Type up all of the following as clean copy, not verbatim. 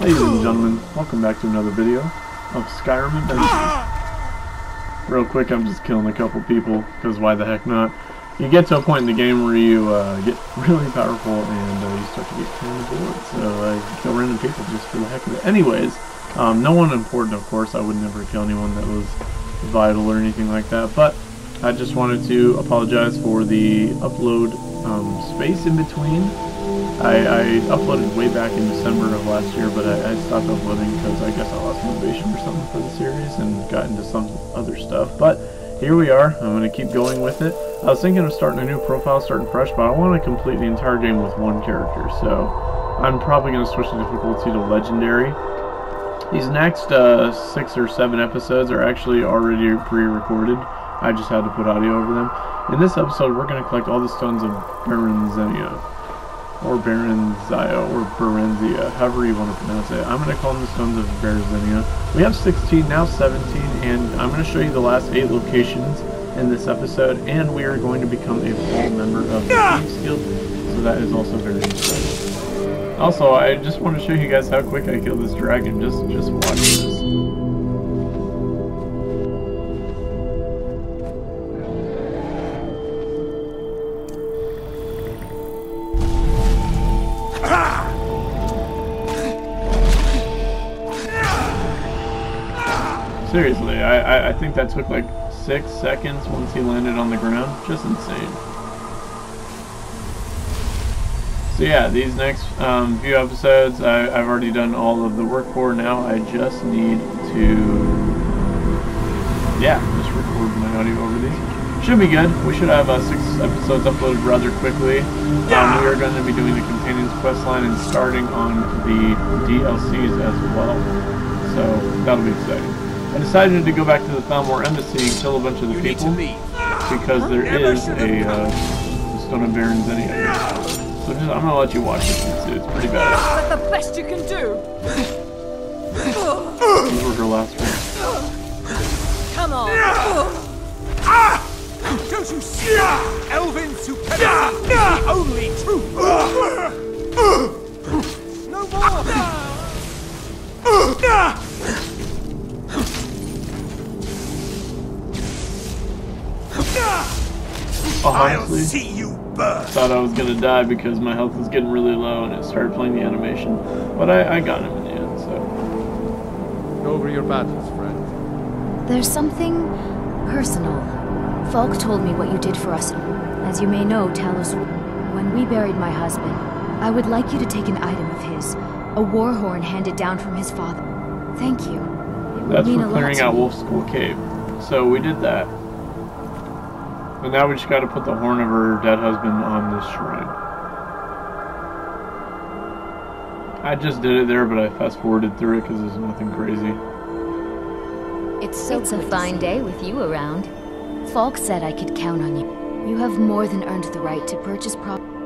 Ladies and gentlemen, welcome back to another video of Skyrim Adventures. Real quick, I'm just killing a couple people, because why the heck not? You get to a point in the game where you get really powerful and you start to get kind of bored, so you kill random people just for the heck of it. Anyways, no one important, of course. I would never kill anyone that was vital or anything like that, but I just wanted to apologize for the upload space in between. I uploaded way back in December of last year, but I stopped uploading because I guess I lost motivation or something for the series and got into some other stuff. But here we are. I'm going to keep going with it. I was thinking of starting a new profile, starting fresh, but I want to complete the entire game with one character, so I'm probably going to switch the difficulty to Legendary. These next 6 or 7 episodes are actually already pre-recorded. I just had to put audio over them. In this episode, we're going to collect all the stones of Baronzenia. Or Baronzia, or Barenzia, however you want to pronounce it. I'm going to call them the Stones of Baronzia. We have 16, now 17, and I'm going to show you the last 8 locations in this episode, and we are going to become a full member of the Thieves Guild, so that is also very exciting. Also, I just want to show you guys how quick I kill this dragon. Just watch this. Seriously, I think that took like 6 seconds once he landed on the ground. Just insane. So yeah, these next few episodes I've already done all of the work for. Now I just need to, just record my audio over these. Should be good. We should have 6 episodes uploaded rather quickly. We are going to be doing the Companions quest line and starting on the DLCs as well. So that'll be exciting. I decided to go back to the Thalmor Embassy and kill a bunch of the people because there is a Stone of Baronzenia. So I'm gonna let you watch this. It's pretty bad. That's the best you can do. These were her last words. Come on. Don't you see? Elven supremacy is the only truth. No more. Honestly, I'll see you burn. Thought I was gonna die because my health was getting really low and it started playing the animation, but I got him in the end. So Go over your battles, friend. There's something personal. Falk told me what you did for us. As you may know, Talos, when we buried my husband, I would like you to take an item of his, a war horn handed down from his father. Thank you. It would that's mean for a lot clearing to out me. Wolf Skull Cave. So we did that. But now we just got to put the horn of her dead husband on this shrine. I just did it there, but I fast forwarded through it because there's nothing crazy. It's It's a fine day with you around. Falk said I could count on you. You have more than earned the right to purchase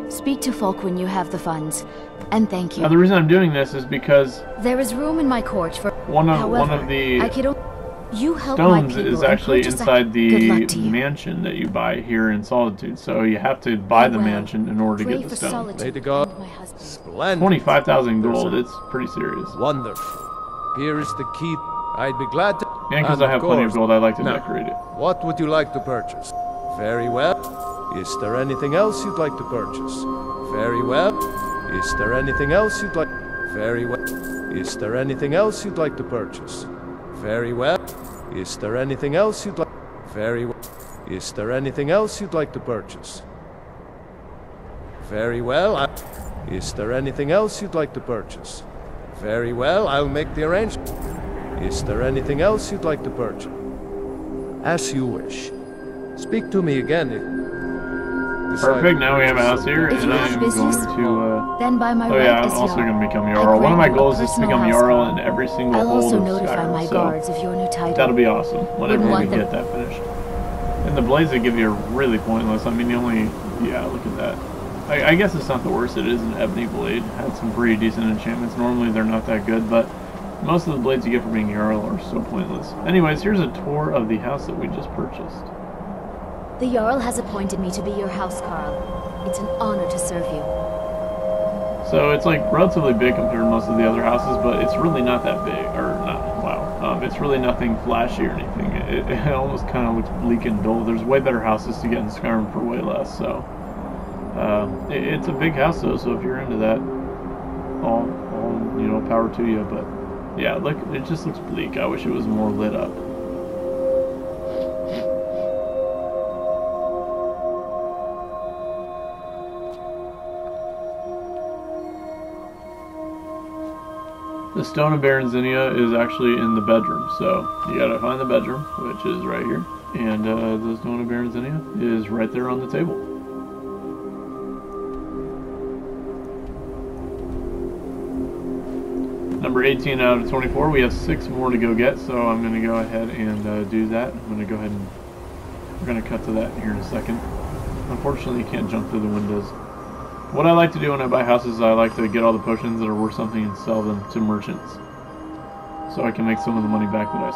Speak to Falk when you have the funds. And thank Now you. the reason I'm doing this is because There is room in my court for... one of However, the I could you help my stones people is and actually purchase inside Good the luck to you. mansion that you buy here in Solitude. So you have to buy the Well, mansion in order to pray get the for stone. solitude May the god- and my husband. Splendid. 25,000 gold. It's pretty serious. Wonderful. Here is the key. I'd be glad to... And because And I have plenty of course. gold, I like to Now, decorate it. What would you like to purchase? Very well. Is there anything else you'd like to purchase? Very well. Is there anything else you'd like... Very well. Is there anything else you'd like to purchase? Very well. Is there anything else you'd like... Very well. Is there anything else you'd like to purchase? Very well. Is there anything else you'd like to purchase? Very well, I'll make the arrangement. Is there anything else you'd like to purchase? As you wish. Speak to me again if... Perfect, now we have a house here, If and you I have am business, going to, Then by my oh right yeah, I'm as also Jarl, going to become I Jarl. One of my grant you a goals is to personal become house Jarl call. in every single I'll hold also of notify Skyrim, my so guards of your new title. that'll be awesome, whenever we want them- get that finished. And the blades they give you are really pointless. I mean, you only, look at that. I guess it's not the worst. It is an ebony blade. Had some pretty decent enchantments. Normally they're not that good, but most of the blades you get for being Jarl are so pointless. Anyways, here's a tour of the house that we just purchased. The Jarl has appointed me to be your housecarl. It's an honor to serve you. So it's like relatively big compared to most of the other houses, but it's really not that big, or not, wow. It's really nothing flashy or anything. It almost kind of looks bleak and dull. There's way better houses to get in Skyrim for way less, so. It's a big house though, so if you're into that, all you know, power to you, but yeah, look, it just looks bleak. I wish it was more lit up. The Stone of Baronzinia is actually in the bedroom, so you gotta find the bedroom, which is right here, and the Stone of Baronzinia is right there on the table. Number 18 out of 24, we have 6 more to go get, so I'm going to go ahead and do that. I'm going to go ahead and we're going to cut to that here in a second. Unfortunately, you can't jump through the windows. What I like to do when I buy houses is I like to get all the potions that are worth something and sell them to merchants, so I can make some of the money back that I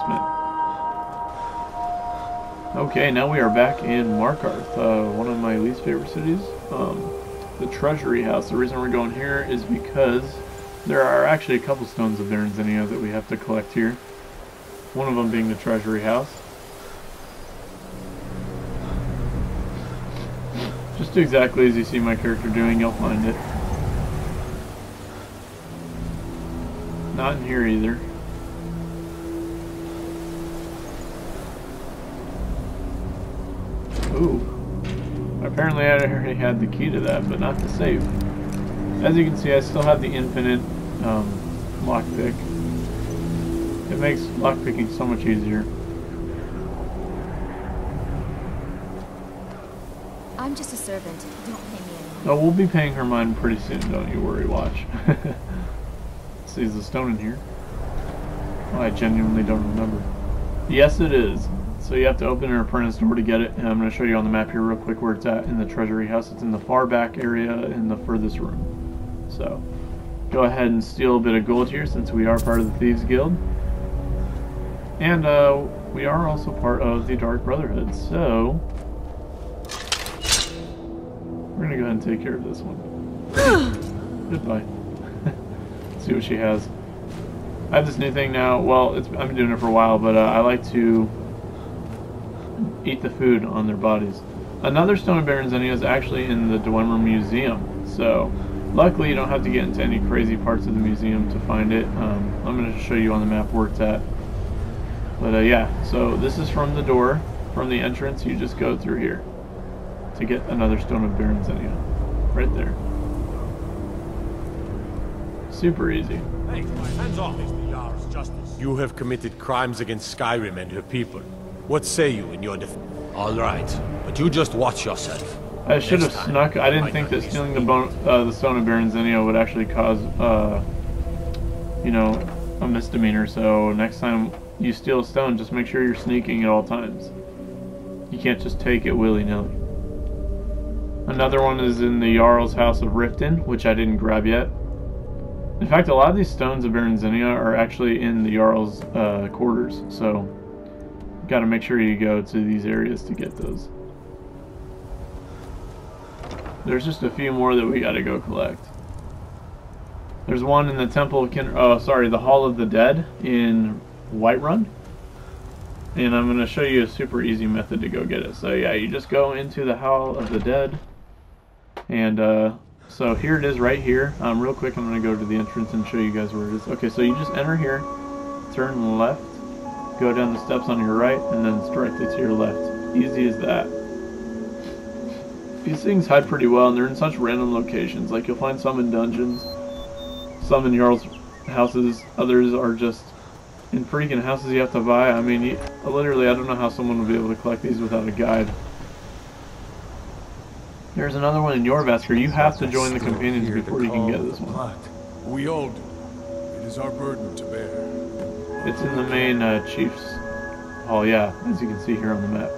spent. Okay, now we are back in Markarth, one of my least favorite cities, the Treasury House. The reason we're going here is because there are actually a couple stones of Baronzinia that we have to collect here. One of them being the Treasury House. Just exactly as you see my character doing, you'll find it. Not in here either. Ooh. Apparently I already had the key to that, but not the safe. As you can see, I still have the infinite lockpick. It makes lockpicking so much easier. I'm just a servant. Don't pay me anymore. Oh, we'll be paying her mine pretty soon, don't you worry, watch. See, is the stone in here? Oh, I genuinely don't remember. Yes, it is. So you have to open an apprentice door to get it, and I'm going to show you on the map here real quick where it's at in the Treasury House. It's in the far back area in the furthest room. So, go ahead and steal a bit of gold here since we are part of the Thieves Guild. And we are also part of the Dark Brotherhood, so we're going to go ahead and take care of this one. Goodbye. See what she has. I have this new thing now. Well, I've been doing it for a while, but I like to eat the food on their bodies. Another Stone of Baronzinia is actually in the Dwemer Museum, so luckily you don't have to get into any crazy parts of the museum to find it. I'm going to show you on the map where it's at. But yeah, so this is from the door, from the entrance. You just go through here to get another Stone of Baronzinia. Right there. Super easy. Hey, hands off. The Jarl's justice. You have committed crimes against Skyrim and her people. What say you in your defense? All right, but you just watch yourself. I should have snuck. I didn't think that stealing the Stone of Baronzinia would actually cause, you know, a misdemeanor. So next time you steal a stone, just make sure you're sneaking at all times. You can't just take it willy-nilly. Another one is in the Jarl's House of Riften, which I didn't grab yet. In fact, a lot of these stones of Baronzinia are actually in the Jarl's quarters, so got to make sure you go to these areas to get those. There's just a few more that we got to go collect. There's one in the Temple of the Hall of the Dead in Whiterun. And I'm going to show you a super easy method to go get it. So yeah, you just go into the Hall of the Dead. And so here it is right here. Real quick, I'm going to go to the entrance and show you guys where it is. Okay, so you just enter here, turn left, go down the steps on your right, and then it's directly to your left. Easy as that. These things hide pretty well, and they're in such random locations. Like, you'll find some in dungeons, some in Jarl's houses, others are just in freaking houses you have to buy. I mean, literally, I don't know how someone would be able to collect these without a guide. There's another one in Jorvaskr. You have to join the companions before you can get this one. We all do. It is our burden to bear. It's in the main chief's hall, yeah, as you can see here on the map.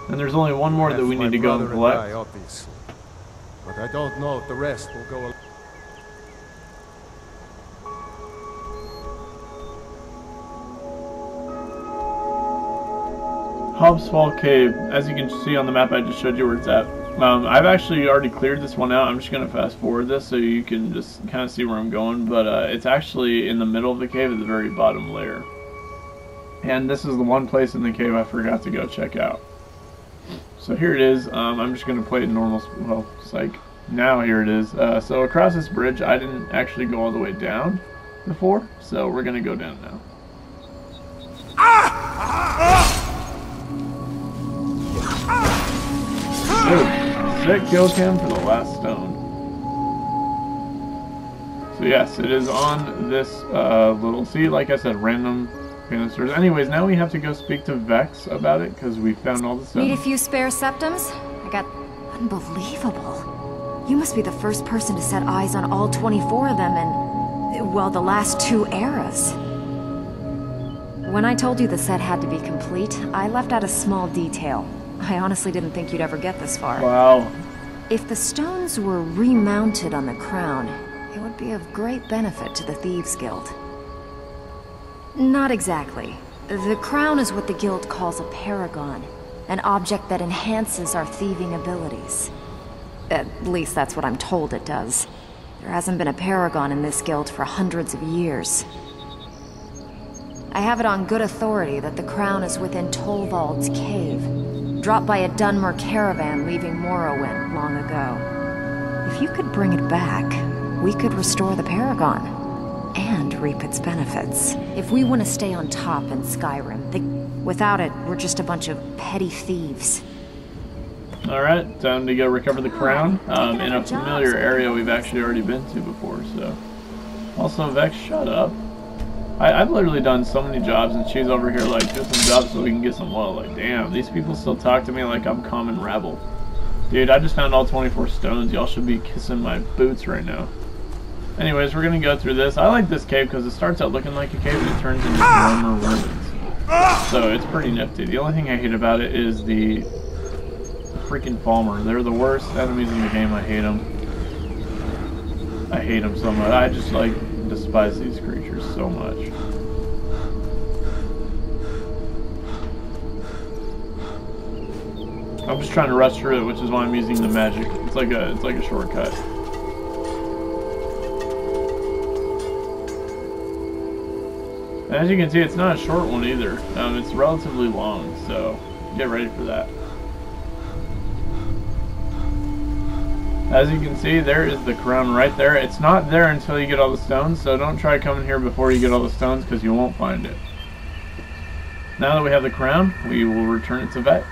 And there's only one more that we need to go and collect. Obviously. But I don't know if the rest will go. Hobbs Fall Cave. As you can see on the map I just showed you where it's at. I've actually already cleared this one out. I'm just going to fast forward this so you can just kind of see where I'm going. But it's actually in the middle of the cave at the very bottom layer. And this is the one place in the cave I forgot to go check out. So here it is. I'm just going to play it normal. Well, it's like now here it is. So across this bridge, I didn't actually go all the way down before. So we're going to go down now. Dude, sick kill cam for the last stone. So yes, it is on this little, see, like I said, random canisters. Anyways, now we have to go speak to Vex about it because we found all the stuff. Need a few spare septums? I got... Unbelievable. You must be the first person to set eyes on all 24 of them in, well, the last 2 eras. When I told you the set had to be complete, I left out a small detail. I honestly didn't think you'd ever get this far. Wow. If the stones were remounted on the crown, it would be of great benefit to the Thieves Guild. Not exactly. The crown is what the guild calls a paragon, an object that enhances our thieving abilities. At least that's what I'm told it does. There hasn't been a paragon in this guild for hundreds of years. I have it on good authority that the crown is within Tolvald's cave, dropped by a Dunmer caravan leaving Morrowind long ago. If you could bring it back, we could restore the paragon, and reap its benefits. If we want to stay on top in Skyrim, without it, we're just a bunch of petty thieves. Alright, time to go recover the crown, in a familiar area we've actually already been to before, so... Also, Vex, shut up. I've literally done so many jobs, and she's over here like, do some jobs so we can get some oil. Like, damn, these people still talk to me like I'm common rabble. Dude, I just found all 24 stones. Y'all should be kissing my boots right now. Anyways, we're gonna go through this. I like this cave because it starts out looking like a cave and it turns into warmer ruins. So it's pretty nifty. The only thing I hate about it is the freaking Falmer. They're the worst enemies in the game. I hate them. I hate them so much. I just like despise these creatures so much. I'm just trying to rush through it, which is why I'm using the magic. It's like a shortcut. And as you can see, it's not a short one either. It's relatively long, so get ready for that. As you can see, there is the crown right there. It's not there until you get all the stones, so don't try coming here before you get all the stones because you won't find it. Now that we have the crown, we will return it to Vex.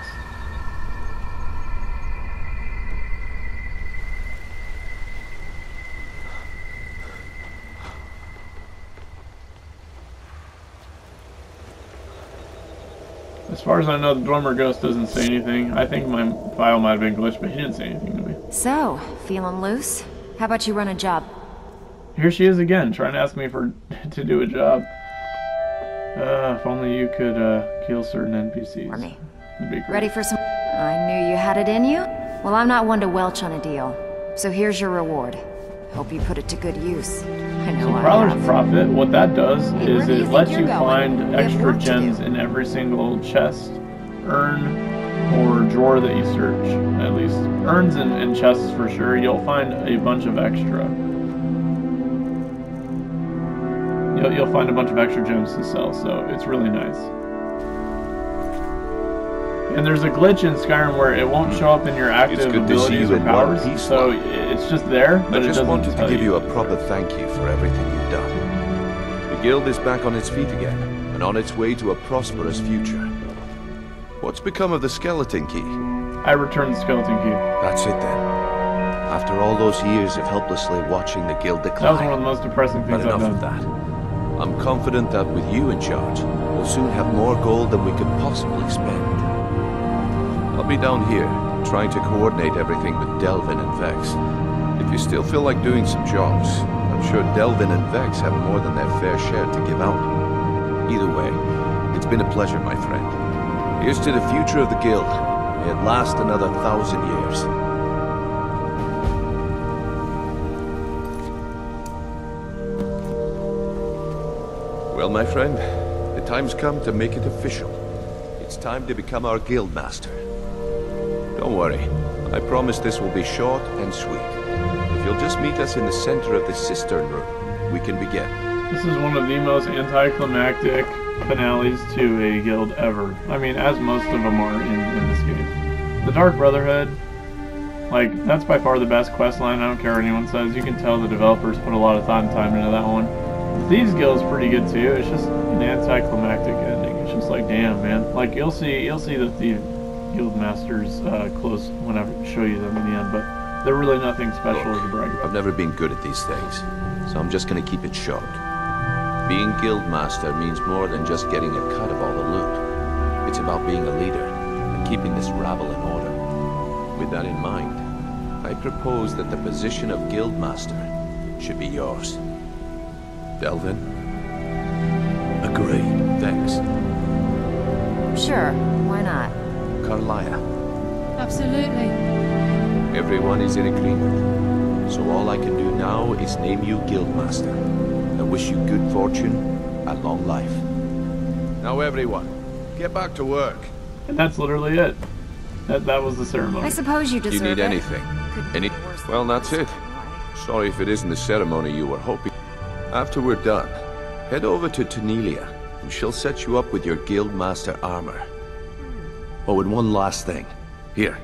As far as I know, the Dormer Ghost doesn't say anything. I think my file might have been glitched, but he didn't say anything to me. So, feeling loose? How about you run a job? Here she is again, trying to ask me to do a job. If only you could kill certain NPCs. For me. It'd be great. Ready for some... I knew you had it in you. Well, I'm not one to welch on a deal. So here's your reward. Hope you put it to good use. I know I Prowler's have. Profit, what that does is do you it think lets you're you going? find We have extra work to gems do. in every single chest, urn, or drawer that you search. At least urns and chests for sure. You'll find a bunch of extra. You'll find a bunch of extra gems to sell, so it's really nice. And there's a glitch in Skyrim where it won't show up in your active It's good to see abilities you or in one powers, piece, so Mark. it's just there, but I it just doesn't wanted to tell give you a proper thank you for everything you've done. The guild is back on its feet again, and on its way to a prosperous future. What's become of the skeleton key? I returned the skeleton key. That's it then. After all those years of helplessly watching the guild That was decline. one of the most depressing But things I've enough done. of that. I'm confident that with you in charge, we'll soon have more gold than we could possibly spend. I'll be down here, trying to coordinate everything with Delvin and Vex. If you still feel like doing some jobs, I'm sure Delvin and Vex have more than their fair share to give out. Either way, it's been a pleasure, my friend. Here's to the future of the guild. May it last another 1,000 years. Well, my friend, the time's come to make it official. It's time to become our guild master. Don't worry, I promise this will be short and sweet. If you'll just meet us in the center of the cistern room, we can begin. This is one of the most anticlimactic finales to a guild ever. I mean, as most of them are in this game. The Dark Brotherhood, like, that's by far the best quest line. I don't care what anyone says. You can tell the developers put a lot of thought and time into that one. The Thieves Guild is pretty good too. It's just an anticlimactic ending. It's just like, damn, man. Like, you'll see the Thieves Guild Masters close when I show you them in the end, but they're really nothing special to brag about. I've never been good at these things, so I'm just gonna keep it short. Being Guildmaster means more than just getting a cut of all the loot. It's about being a leader and keeping this rabble in order. With that in mind, I propose that the position of Guildmaster should be yours. Delvin? Agreed. Thanks. Sure, why not? Carlia? Absolutely. Everyone is in agreement. So all I can do now is name you Guildmaster. I wish you good fortune and long life. Now everyone, get back to work. And that's literally it. That was the ceremony. I suppose you deserve it. You need anything? Well, that's it. Sorry if it isn't the ceremony you were hoping. After we're done, head over to Tanelia, and she'll set you up with your Guildmaster armor. Oh, and one last thing. Here,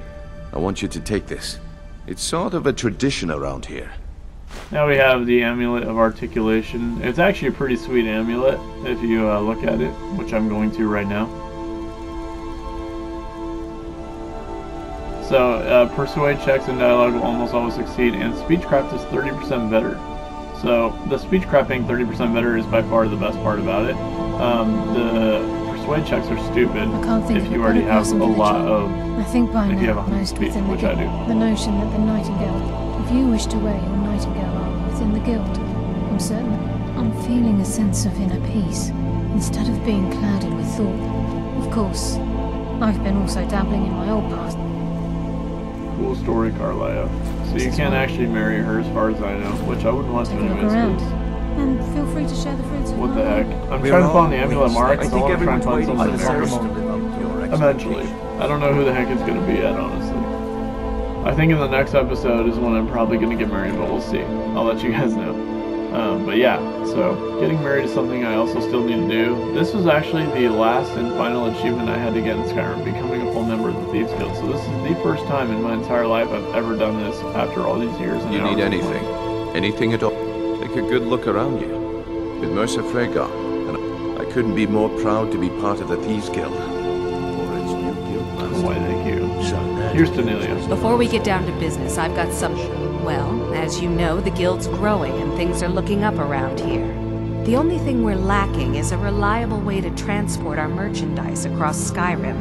I want you to take this. It's sort of a tradition around here. Now we have the Amulet of Articulation. It's actually a pretty sweet amulet if you look at it, which I'm going to right now. So, persuade checks and dialogue will almost always succeed, and speechcraft is 30% better. So, the speechcraft being 30% better is by far the best part about it. The persuade checks are stupid if you already have a lot of... I think by if you have now, 100 most speech, within the which I do. guild, the notion that the Nightingale, if you wish to wear your Nightingale armor within the guild, I'm certain I'm feeling a sense of inner peace, instead of being clouded with thought. Of course, I've been also dabbling in my old past. Cool story, Carlia. So you can't actually marry her as far as I know, which I wouldn't want to Take a look anyways. around, and feel free to share the fruits of What my the heck? labor. I'm trying to find the amulet mark, so I want to try and find someone to marry. Eventually. I don't know who the heck it's going to be yet, honestly. I think in the next episode is when I'm probably going to get married, but we'll see. I'll let you guys know. But yeah, so getting married is something I also still need to do. This was actually the last and final achievement I had to get in Skyrim, becoming a full member of the Thieves Guild. So this is the first time in my entire life I've ever done this after all these years. And You need anything. Anything at all. Take a good look around you. With Mercer Frey gone, and I couldn't be more proud to be part of the Thieves Guild. Or its new guild. Why, thank you. Here's Tanelia. Before we get down to business, I've got some... Well, as you know, the guild's growing and things are looking up around here. The only thing we're lacking is a reliable way to transport our merchandise across Skyrim.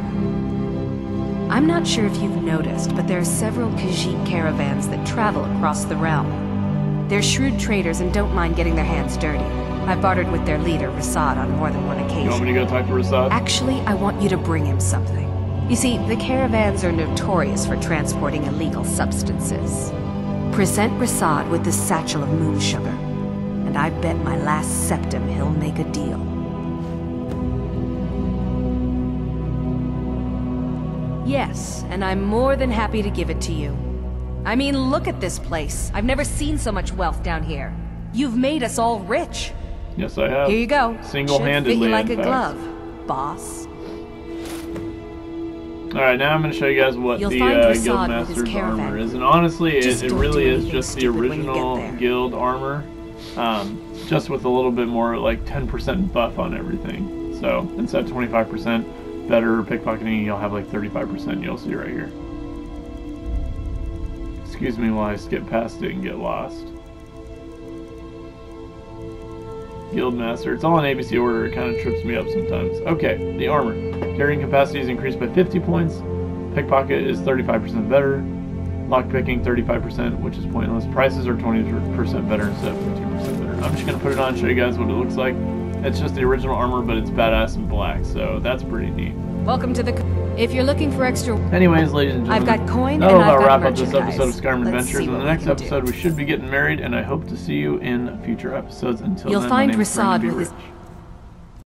I'm not sure if you've noticed, but there are several Khajiit caravans that travel across the realm. They're shrewd traders and don't mind getting their hands dirty. I've bartered with their leader, Rasad, on more than one occasion. You want me to go talk to Rasad? Actually, I want you to bring him something. You see, the caravans are notorious for transporting illegal substances. Present Rasad with this satchel of moon sugar, and I bet my last septim he'll make a deal. Yes, and I'm more than happy to give it to you. I mean, look at this place. I've never seen so much wealth down here. You've made us all rich. Yes, I have. Here you go. Single-handedly, Should fit you like in a fact. glove, boss. Alright, now I'm going to show you guys what You'll the find Rasad with his Guildmaster's caravan. armor is. And honestly, Just it don't really do is anything just the stupid when you get original there. guild armor. Just with a little bit more, like 10% buff on everything. So, instead of 25% better pickpocketing, you'll have like 35%. You'll see right here. Excuse me while I skip past it and get lost. Guildmaster. It's all in ABC order. It kind of trips me up sometimes. Okay, the armor. Carrying capacity is increased by 50 points. Pickpocket is 35% better. Lockpicking 35%, which is pointless. Prices are 20% better instead of 15% better. I'm just going to put it on and show you guys what it looks like. It's just the original armor, but it's badass in black, so that's pretty neat. Welcome to the... If you're looking for extra... Anyways, ladies and gentlemen, I've got coin that'll and I've about got wrap up this merchandise. episode of Skyrim Let's Adventures. see In the what we next can do. episode, we should be getting married, and I hope to see you in future episodes. Until You'll then, find my name's Brandon Rasad B. with his... Rich.